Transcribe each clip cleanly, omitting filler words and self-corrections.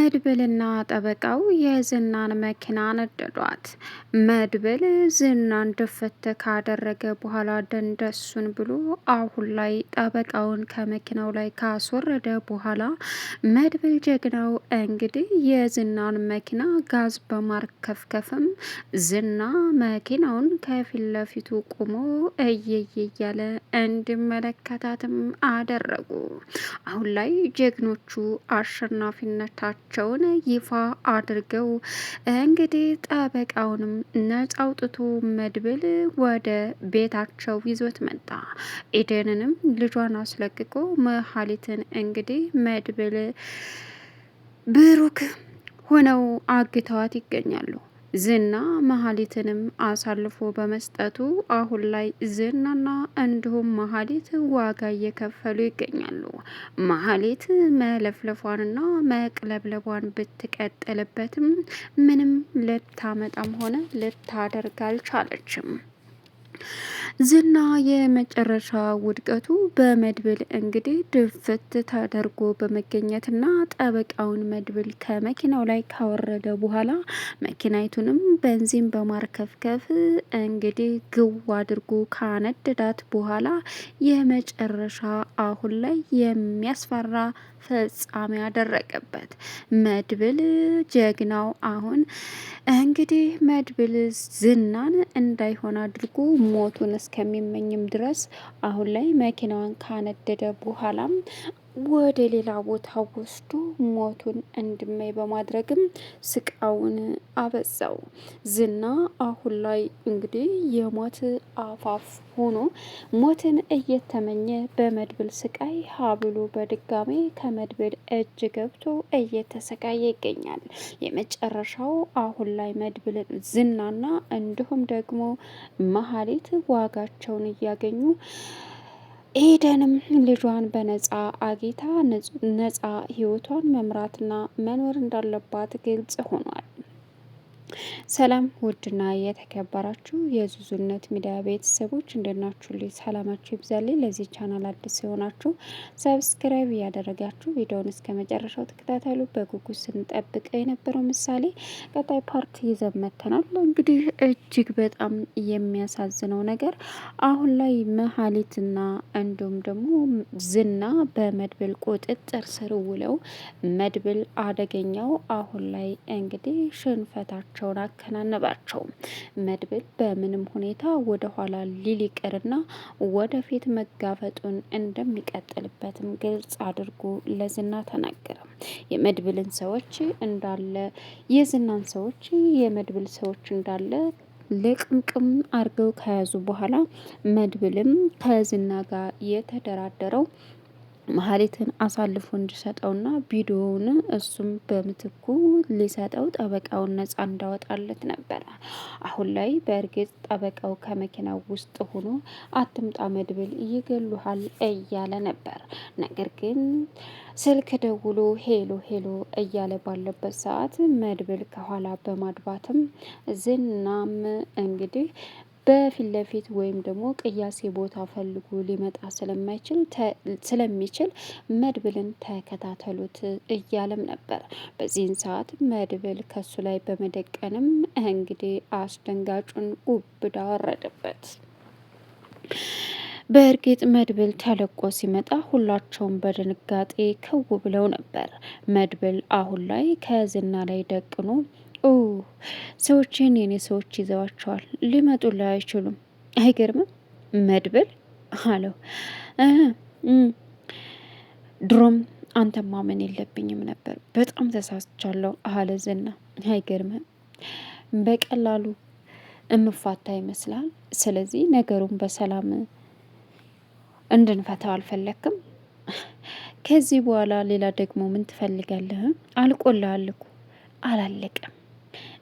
መድብልና ጠበቃው የዝናን መኪና ነደዷት። መድብል ዝናን ድፍት ካደረገ በኋላ ደንደሱን ብሎ አሁን ላይ ጠበቃውን ከመኪናው ላይ ካስወረደ በኋላ መድብል ጀግናው እንግዲህ የዝናን መኪና ጋዝ በማርከፍከፍም ዝና መኪናውን ከፊት ለፊቱ ቆሞ እየየ እያለ እንዲመለከታትም አደረጉ። አሁን ላይ ጀግኖቹ አሸናፊነታቸውን ይፋ አድርገው እንግዲህ ጠበቃውንም ነጻ አውጥቶ መድብል ወደ ቤታቸው ይዞት መጣ። ኤደንንም ልጇን አስለቅቆ መሀሊትን እንግዲህ መድብል ብሩክ ሆነው አግተዋት ይገኛሉ። ዝና መሀሊትንም አሳልፎ በመስጠቱ አሁን ላይ ዝናና እንዲሁም መሀሊት ዋጋ እየከፈሉ ይገኛሉ። መሀሊት መለፍለፏንና መቅለብለቧን ብትቀጥልበትም ምንም ልታመጣም ሆነ ልታደርግ አልቻለችም። ዝና የመጨረሻ ውድቀቱ በመድብል እንግዲህ ድፍት ተደርጎ በመገኘትና ጠበቃውን መድብል ከመኪናው ላይ ካወረደ በኋላ መኪናይቱንም በንዚን በማርከፍከፍ እንግዲህ ግው አድርጎ ካነደዳት በኋላ የመጨረሻ አሁን ላይ የሚያስፈራ ፍጻሜ ያደረገበት መድብል ጀግናው አሁን እንግዲህ መድብል ዝናን እንዳይሆን አድርጎ ሞቱን እስከሚመኝም ድረስ አሁን ላይ መኪናዋን ካነደደ በኋላም ወደ ሌላ ቦታ ወስዶ ሞቱን እንዲመኝ በማድረግም ስቃውን አበዛው። ዝና አሁን ላይ እንግዲህ የሞት አፋፍ ሆኖ ሞትን እየተመኘ በመድብል ስቃይ ሀብሎ በድጋሜ ከመድብል እጅ ገብቶ እየተሰቃየ ይገኛል። የመጨረሻው አሁን ላይ መድብል ዝናና እንዲሁም ደግሞ መሀሊት ዋጋቸውን እያገኙ ኤደንም ልጇን በነጻ አጊታ ነጻ ህይወቷን መምራትና መኖር እንዳለባት ግልጽ ሆኗል። ሰላም ውድና የተከበራችሁ የዙዙነት ሚዲያ ቤተሰቦች እንደናችሁልኝ ሰላማችሁ ይብዛልኝ። ለዚህ ቻናል አዲስ የሆናችሁ ሰብስክራይብ እያደረጋችሁ ቪዲዮውን እስከ መጨረሻው ተከታተሉ። በጉጉት ስንጠብቀው የነበረው ምሳሌ ቀጣይ ፓርት ይዘን መጥተናል። እንግዲህ እጅግ በጣም የሚያሳዝነው ነገር አሁን ላይ መሀሊትና እንዲሁም ደግሞ ዝና በመድብል ቁጥጥር ስር ውለው መድብል አደገኛው አሁን ላይ እንግዲህ ሽንፈታቸውን አከናነባቸው። መድብል በምንም ሁኔታ ወደ ኋላ ሊል ይቅርና ወደፊት መጋፈጡን እንደሚቀጥልበትም ግልጽ አድርጎ ለዝና ተናገረ። የመድብልን ሰዎች እንዳለ የዝናን ሰዎች የመድብል ሰዎች እንዳለ ልቅምቅም አርገው ከያዙ በኋላ መድብልም ከዝና ጋር የተደራደረው መሀሊትን አሳልፎ እንዲሰጠውና ቪዲዮውን እሱም በምትኩ ሊሰጠው ጠበቃውን ነጻ እንዳወጣለት ነበረ። አሁን ላይ በእርግጥ ጠበቃው ከመኪናው ውስጥ ሆኖ አትምጣ መድብል ይገሉሃል እያለ ነበር። ነገር ግን ስልክ ደውሎ ሄሎ ሄሎ እያለ ባለበት ሰዓት መድብል ከኋላ በማድባትም ዝናም እንግዲህ በፊት ለፊት ወይም ደግሞ ቅያሴ ቦታ ፈልጎ ሊመጣ ስለሚችል መድብልን ተከታተሉት እያለም ነበር። በዚህን ሰዓት መድብል ከሱ ላይ በመደቀንም እንግዲህ አስደንጋጩን ጉብዳ ወረደበት። በእርግጥ መድብል ተለቆ ሲመጣ ሁላቸውም በድንጋጤ ክው ብለው ነበር። መድብል አሁን ላይ ከዝና ላይ ደቅኖ ሰዎችን የኔ ሰዎች ይዘዋቸዋል፣ ሊመጡልህ አይችሉም። አይገርምም መድብል አለው። ድሮም አንተ ማመን የለብኝም ነበር፣ በጣም ተሳስቻለሁ አለ ዝና። አይገርምም በቀላሉ እምፋታ ይመስላል። ስለዚህ ነገሩን በሰላም እንድንፈታው አልፈለክም? ከዚህ በኋላ ሌላ ደግሞ ምን ትፈልጋለህ? አልቆልሃል እኮ። አላለቀም።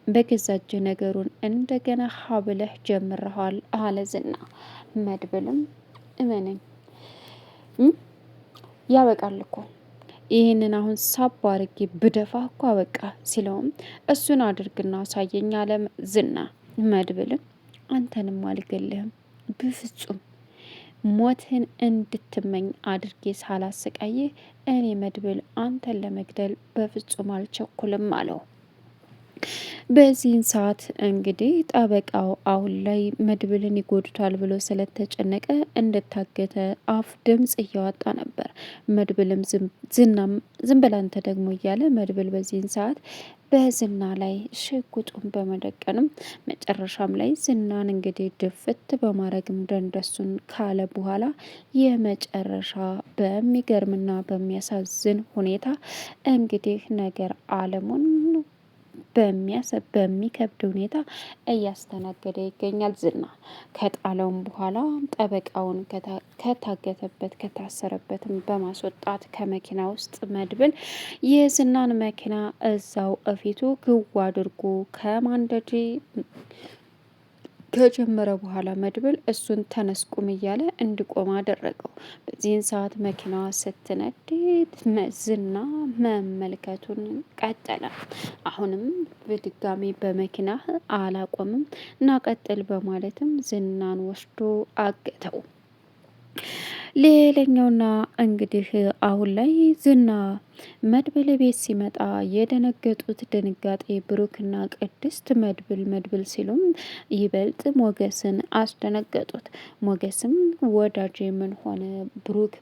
በገዛ እጅ ነገሩን እንደገና ሀብለህ ጀምረሃል አለ ዝና። መድብልም እመነኝ ያበቃል እኮ ይህንን አሁን ሳብ አድርጌ ብደፋ እኮ አበቃ ሲለውም እሱን አድርግና አሳየኝ አለ ዝና። መድብልም አንተንም አልገልህም በፍጹም ሞትን እንድትመኝ አድርጌ ሳላሰቃይህ እኔ መድብል አንተን ለመግደል በፍጹም አልቸኩልም አለው። በዚህን ሰዓት እንግዲህ ጠበቃው አሁን ላይ መድብልን ይጎዱታል ብሎ ስለተጨነቀ እንደታገተ አፍ ድምጽ እያወጣ ነበር። መድብልም ዝናም ዝም ብላ አንተ ደግሞ እያለ መድብል በዚህን ሰዓት በዝና ላይ ሽጉጡን በመደቀንም መጨረሻም ላይ ዝናን እንግዲህ ድፍት በማድረግም ደንደሱን ካለ በኋላ የመጨረሻ በሚገርምና በሚያሳዝን ሁኔታ እንግዲህ ነገር አለሙን በሚከብድ ሁኔታ እያስተናገደ ይገኛል። ዝና ከጣለውም በኋላ ጠበቃውን ከታገተበት ከታሰረበትም በማስወጣት ከመኪና ውስጥ መድብል የዝናን መኪና እዛው እፊቱ ግው አድርጎ ከማንደድ ከጀመረ በኋላ መድብል እሱን ተነስቁም እያለ እንዲቆም አደረገው። በዚህን ሰዓት መኪናዋ ስትነድ ዝና መመልከቱን ቀጠለ። አሁንም በድጋሚ በመኪና አላቆምም እና ቀጥል በማለትም ዝናን ወስዶ አገተው። ሌላኛውና እንግዲህ አሁን ላይ ዝና መድብል ቤት ሲመጣ የደነገጡት ድንጋጤ ብሩክና ቅድስት መድብል ሲሉም ይበልጥ ሞገስን አስደነገጡት። ሞገስም ወዳጄ ምን ሆነ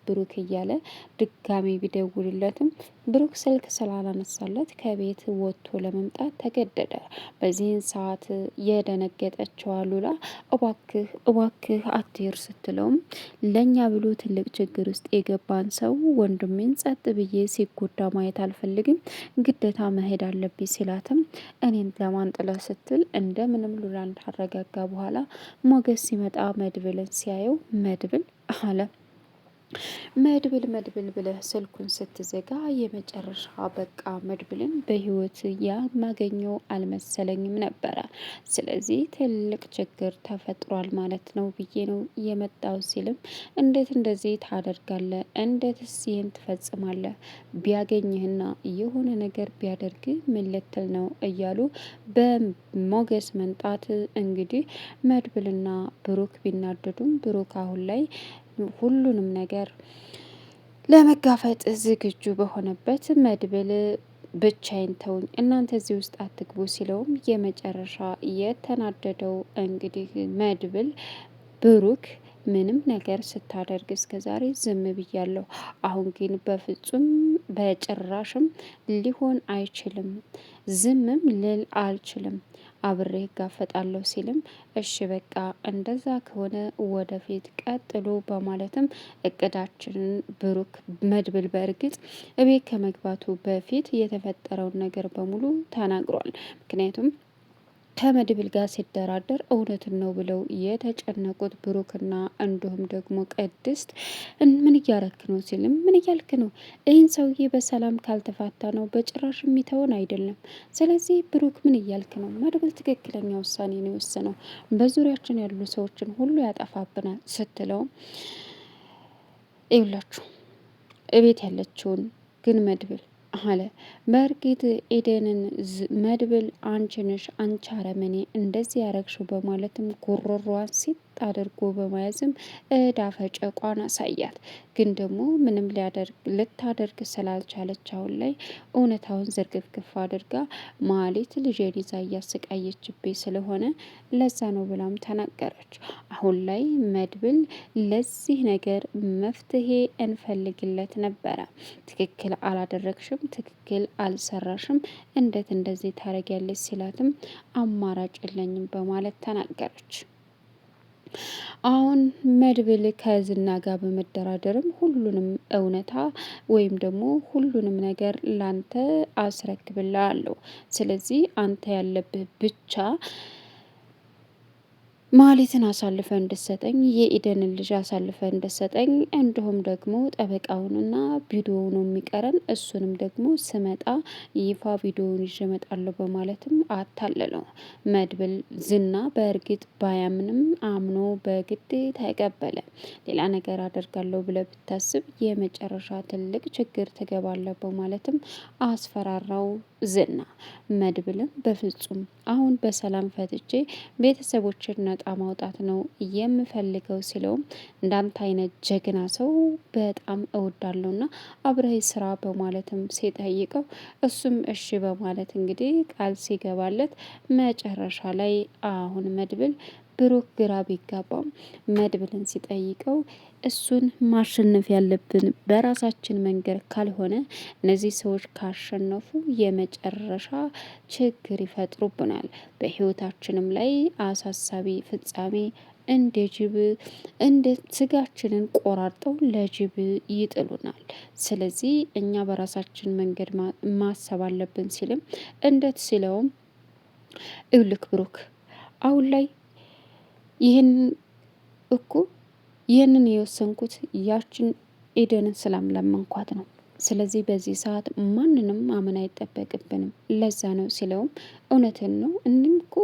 ብሩክ እያለ ድጋሚ ቢደውልለትም ብሩክ ስልክ ስላላነሳለት ከቤት ወጥቶ ለመምጣት ተገደደ። በዚህን ሰዓት የደነገጠችው ሉላ እባክህ አትሄድ ስትለውም ለኛ ብሎ ትልቅ ችግር ውስጥ የገባን ሰው ወንድሜን ጸጥ ብዬ ሲጎዳ ማየት አልፈልግም፣ ግዴታ መሄድ አለብኝ ሲላትም እኔን ለማንጥለ ስትል እንደምንም ሉላን ታረጋጋ በኋላ ሞገስ ሲመጣ መድብልን ሲያየው መድብል አለ መድብል ብለህ ስልኩን ስትዘጋ የመጨረሻ በቃ መድብልን በህይወት የማገኘው አልመሰለኝም ነበረ። ስለዚህ ትልቅ ችግር ተፈጥሯል ማለት ነው ብዬ ነው የመጣው ሲልም እንዴት እንደዚህ ታደርጋለህ? እንዴትስ ይህን ትፈጽማለህ? ቢያገኝህና የሆነ ነገር ቢያደርግ ምን ልትል ነው? እያሉ በሞገስ መንጣት እንግዲህ መድብልና ብሩክ ቢናደዱም ብሩክ አሁን ላይ ሁሉንም ነገር ለመጋፈጥ ዝግጁ በሆነበት መድብል ብቻዬን ተውኝ፣ እናንተ እዚህ ውስጥ አትግቡ ሲለውም የመጨረሻ የተናደደው እንግዲህ መድብል ብሩክ ምንም ነገር ስታደርግ እስከ ዛሬ ዝም ብያለሁ፣ አሁን ግን በፍጹም በጭራሽም ሊሆን አይችልም፣ ዝምም ልል አልችልም፣ አብሬ እጋፈጣለሁ ሲልም እሺ በቃ እንደዛ ከሆነ ወደፊት ቀጥሎ በማለትም እቅዳችንን ብሩክ መድብል በእርግጥ እቤት ከመግባቱ በፊት የተፈጠረውን ነገር በሙሉ ተናግሯል። ምክንያቱም ከመድብል ጋር ሲደራደር እውነትን ነው ብለው የተጨነቁት ብሩክና እንዲሁም ደግሞ ቅድስት ምን እያረክ ነው ሲልም ምን እያልክ ነው? ይህን ሰውዬ በሰላም ካልተፋታ ነው በጭራሽ የሚተውን አይደለም። ስለዚህ ብሩክ ምን እያልክ ነው? መድብል ትክክለኛ ውሳኔ ነው የወሰነው፣ በዙሪያችን ያሉ ሰዎችን ሁሉ ያጠፋብናል ስትለውም ይውላችሁ እቤት ያለችውን ግን መድብል አለ በእርግጥ ኤደንን መድብል አንቺ ነሽ አንቺ አረመኔ እንደዚህ ያረግሽው በማለትም ጉሮሯን ሲጥ አድርጎ በመያዝም እዳፈጨቋን አሳያት። ግን ደግሞ ምንም ልታደርግ ስላልቻለች አሁን ላይ እውነታውን ዝርግፍግፍ አድርጋ ማሌት ልጄን ይዛ እያሰቃየችብኝ ስለሆነ ለዛ ነው ብላም ተናገረች። አሁን ላይ መድብል ለዚህ ነገር መፍትሄ እንፈልግለት ነበረ። ትክክል አላደረግሽም፣ ትክክል አልሰራሽም፣ እንዴት እንደዚህ ታረጊያለች ሲላትም አማራጭ የለኝም በማለት ተናገረች። አሁን መድብል ከዝና ጋር በመደራደርም ሁሉንም እውነታ ወይም ደግሞ ሁሉንም ነገር ላንተ አስረክብልሃለሁ፣ ስለዚህ አንተ ያለብህ ብቻ ማሌትን አሳልፈ እንድሰጠኝ፣ የኢደንን ልጅ አሳልፈ እንድሰጠኝ፣ እንዲሁም ደግሞ ጠበቃውንና ቪዲዮውን የሚቀረን እሱንም ደግሞ ስመጣ ይፋ ቪዲዮውን ይዤ እመጣለሁ በማለትም አታለለው። መድብል ዝና በእርግጥ ባያምንም አምኖ በግድ ተቀበለ። ሌላ ነገር አደርጋለሁ ብለ ብታስብ የመጨረሻ ትልቅ ችግር ትገባለህ በማለትም አስፈራራው ዝና። መድብልም በፍጹም አሁን በሰላም ፈትቼ ቤተሰቦችን ነጣ ነፃ ማውጣት ነው የምፈልገው ሲለውም እንዳንተ አይነት ጀግና ሰው በጣም እወዳለሁና አብረህ ስራ በማለትም ሲጠይቀው እሱም እሺ በማለት እንግዲህ ቃል ሲገባለት መጨረሻ ላይ አሁን መድብል ብሩክ ግራ ቢጋባም መድብልን ሲጠይቀው እሱን ማሸነፍ ያለብን በራሳችን መንገድ ካልሆነ እነዚህ ሰዎች ካሸነፉ የመጨረሻ ችግር ይፈጥሩብናል፣ በህይወታችንም ላይ አሳሳቢ ፍጻሜ እንደ ጅብ እንደ ስጋችንን ቆራርጠው ለጅብ ይጥሉናል። ስለዚህ እኛ በራሳችን መንገድ ማሰብ አለብን ሲልም እንዴት ሲለውም እውልክ ብሩክ አሁን ላይ ይህን እኮ ይህንን የወሰንኩት ያችን ኤደንን ስላምለመንኳት ነው። ስለዚህ በዚህ ሰዓት ማንንም ማመን አይጠበቅብንም፣ ለዛ ነው ሲለውም እውነትን ነው እንም እኮ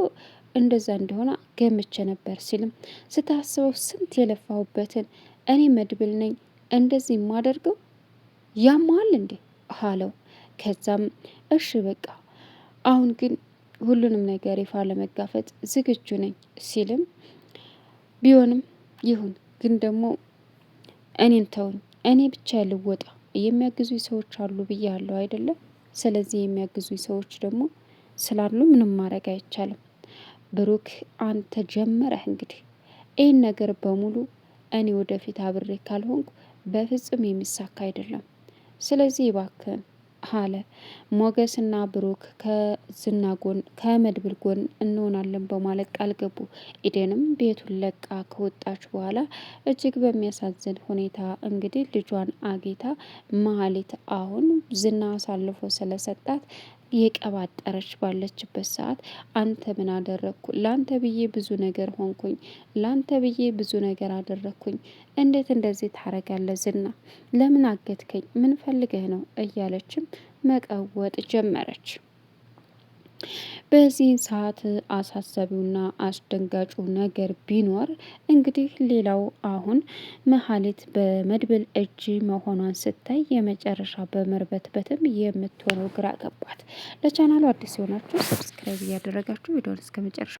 እንደዛ እንደሆነ ገምቼ ነበር ሲልም ስታስበው ስንት የለፋሁበትን እኔ መድብል ነኝ እንደዚህ የማደርገው ያማል እንዴ አለው። ከዛም እሺ በቃ አሁን ግን ሁሉንም ነገር ይፋ ለመጋፈጥ ዝግጁ ነኝ ሲልም ቢሆንም ይሁን ግን ደግሞ እኔን ተውኝ፣ እኔ ብቻ ልወጣ፣ የሚያግዙኝ ሰዎች አሉ ብያለሁ አይደለም። ስለዚህ የሚያግዙኝ ሰዎች ደግሞ ስላሉ ምንም ማድረግ አይቻልም። ብሩክ አንተ ጀመረህ እንግዲህ ይህን ነገር በሙሉ እኔ ወደፊት አብሬ ካልሆንኩ በፍጹም የሚሳካ አይደለም። ስለዚህ እባክህን አለ። ሞገስና ብሩክ ከዝና ጎን ከመድብል ጎን እንሆናለን በማለት ቃል ገቡ። ኢደንም ቤቱን ለቃ ከወጣች በኋላ እጅግ በሚያሳዝን ሁኔታ እንግዲህ ልጇን አግኝታ መሀሌት አሁን ዝና አሳልፎ ስለሰጣት የቀባጠረች ባለችበት ሰዓት አንተ ምን አደረግኩ? ላንተ ብዬ ብዙ ነገር ሆንኩኝ፣ ላንተ ብዬ ብዙ ነገር አደረግኩኝ። እንዴት እንደዚህ ታረጋለህ? ዝና ለምን አገትከኝ? ምን ፈልገህ ነው? እያለችም መቀወጥ ጀመረች። በዚህ ሰዓት አሳሳቢውና አስደንጋጩ ነገር ቢኖር እንግዲህ ሌላው አሁን መሀሌት በመድብል እጅ መሆኗን ስታይ የመጨረሻ በመርበትበትም የምትሆነው ግራ ገባት። ለቻናሉ አዲስ የሆናችሁ ሰብስክራይብ እያደረጋችሁ ቪዲዮውን እስከ መጨረሻ